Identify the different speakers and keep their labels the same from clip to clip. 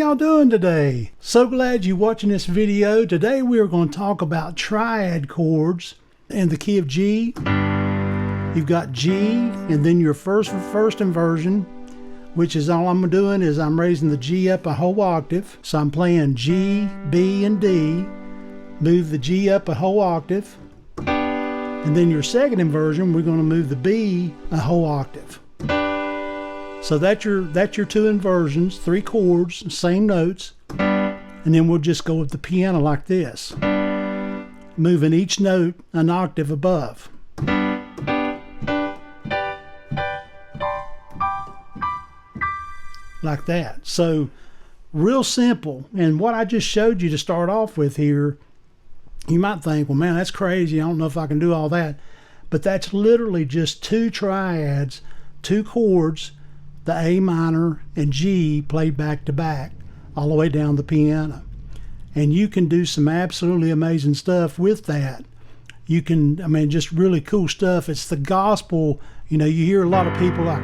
Speaker 1: y'all doing today? So glad you're watching this video. Today we are going to talk about triad chords in the key of G. You've got G and then your first inversion, which is all I'm doing is I'm raising the G up a whole octave. So I'm playing G, B, and D. Move the G up a whole octave. And then your second inversion, we're going to move the B a whole octave. So that's your two inversions, three chords, same notes, and then we'll just go with the piano like this, moving each note an octave above. Like that. So real simple. And what I just showed you to start off with here, you might think, well, man, that's crazy. I don't know if I can do all that. But that's literally just two triads, two chords, the A minor and G played back to back all the way down the piano. And you can do some absolutely amazing stuff with that. You can, I mean, just really cool stuff. It's the gospel. You know, you hear a lot of people like,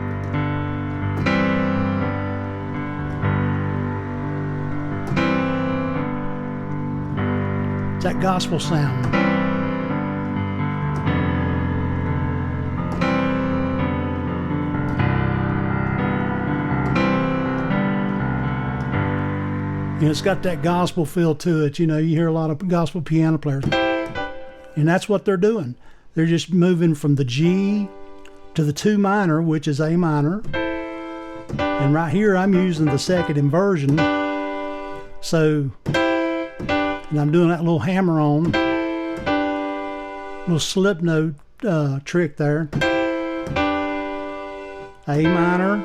Speaker 1: it's that gospel sound. You know, it's got that gospel feel to it. You know, you hear a lot of gospel piano players. And that's what they're doing. They're just moving from the G to the 2 minor, which is A minor. And right here, I'm using the second inversion. So, and I'm doing that little hammer-on, little slip note trick there. A minor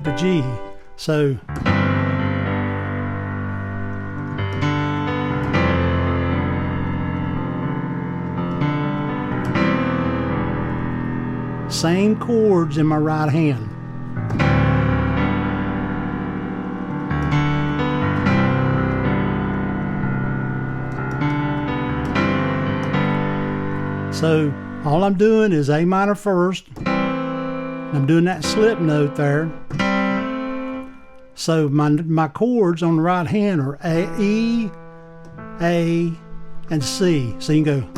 Speaker 1: to G. So, same chords in my right hand. So all I'm doing is A minor first. I'm doing that slip note there. So my chords on the right hand are E, A, and C. So you can go.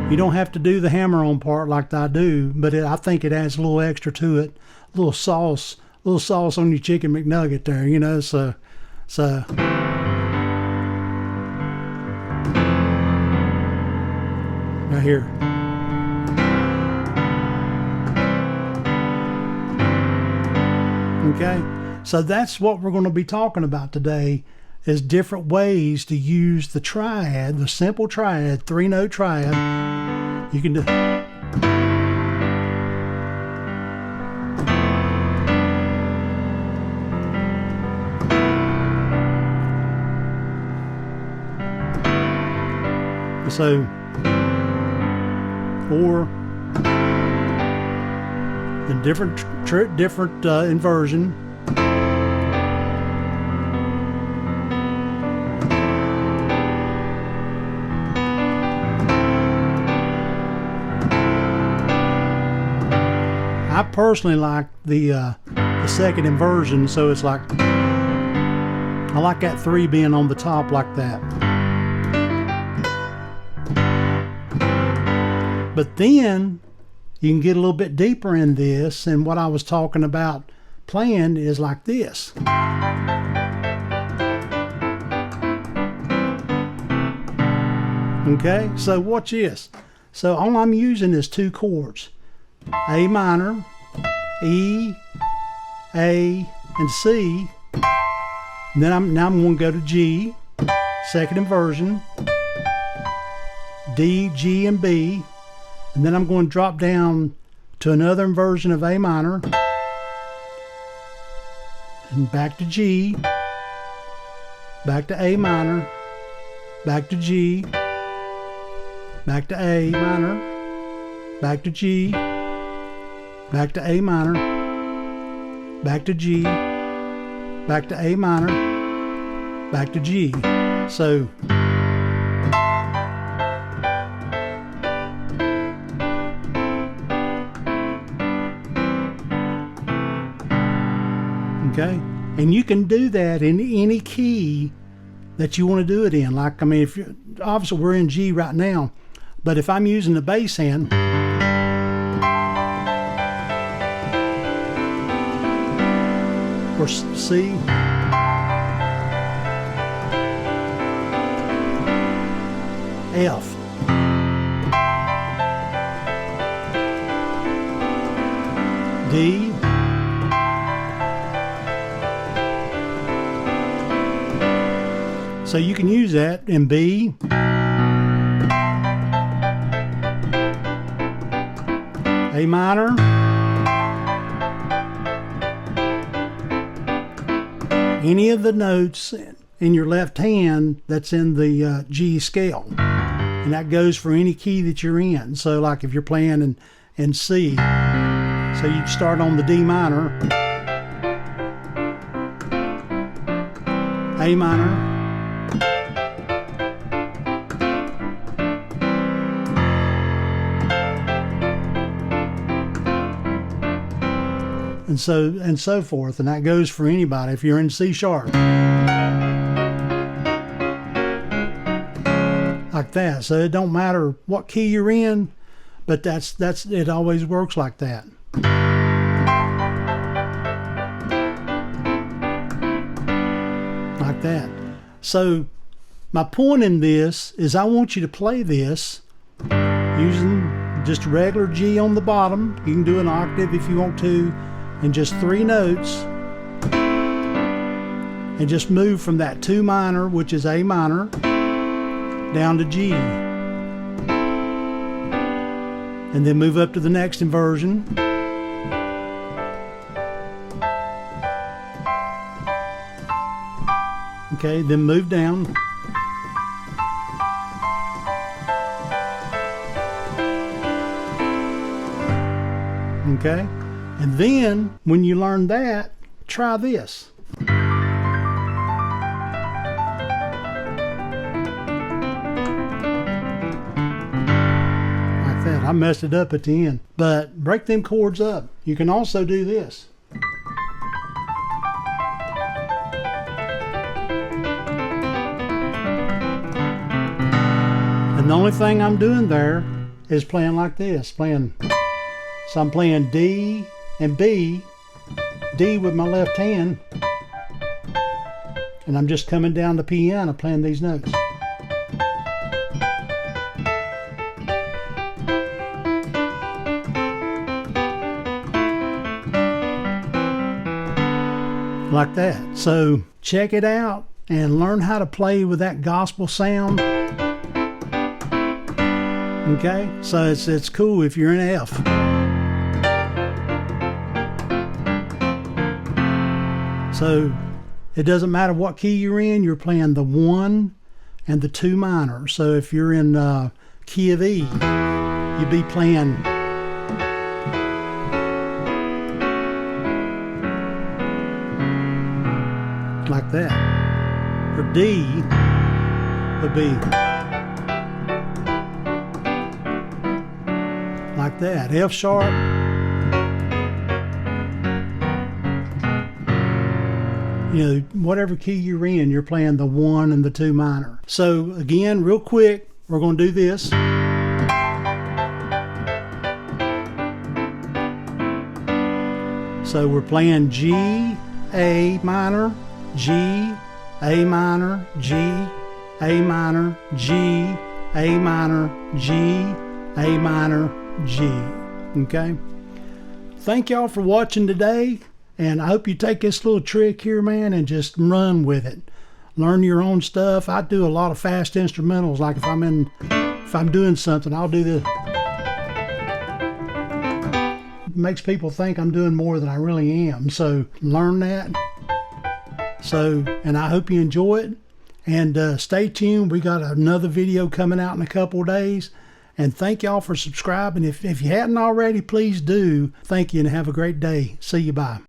Speaker 1: You don't have to do the hammer-on part like I do, but I think it adds a little extra to it, a little sauce on your chicken McNugget there, you know. So right here. Okay, so that's what we're going to be talking about today. Is different ways to use the triad, the simple triad, 3-note triad. You can do. So, or the different inversion. I personally like the second inversion, so it's like I like that 3 being on the top like that. But then you can get a little bit deeper in this, and what I was talking about playing is like this. Okay, so watch this. So all I'm using is 2 chords. A minor, E, A, and C. And then now I'm going to go to G, second inversion, D, G, and B. And then I'm going to drop down to another inversion of A minor, and back to G, back to A minor, back to G, back to A minor, back to G, back to A minor, back to G, back to A minor, back to G. So Okay, and you can do that in any key that you want to do it in. Like, I mean, if you're, obviously we're in G right now, but if I'm using the bass hand, or C, F, D, so you can use that in B, A minor, any of the notes in your left hand that's in the G scale, and that goes for any key that you're in. So like if you're playing in C, so you'd start on the D minor, A minor, and so forth, and that goes for anybody. If you're in C sharp, like that. So it don't matter what key you're in, but that's it always works like that. Like that. So my point in this is I want you to play this using just a regular G on the bottom. You can do an octave if you want to, and just 3 notes, and just move from that 2 minor, which is A minor, down to G, and then move up to the next inversion, okay, then move down, okay. And then, when you learn that, try this. Like that. I messed it up at the end. But break them chords up. You can also do this. And the only thing I'm doing there is playing like this. So I'm playing D and B, D with my left hand, and I'm just coming down the piano playing these notes. Like that. So check it out and learn how to play with that gospel sound. Okay, so it's cool if you're in F. So it doesn't matter what key you're in, you're playing the 1 and the 2 minor. So if you're in key of E, you'd be playing like that. For D would be like that. F sharp, you know, whatever key you're in, you're playing the 1 and the 2 minor. So again, real quick, we're going to do this. So we're playing G, A minor, G, A minor, G, A minor, G, A minor, G, A minor, G. Okay? Thank y'all for watching today. And I hope you take this little trick here, man, and just run with it. Learn your own stuff. I do a lot of fast instrumentals. Like if I'm doing something, I'll do this. It makes people think I'm doing more than I really am. So learn that. So, and I hope you enjoy it. And stay tuned. We got another video coming out in a couple of days. And thank y'all for subscribing. If you hadn't already, please do. Thank you and have a great day. See you. Bye.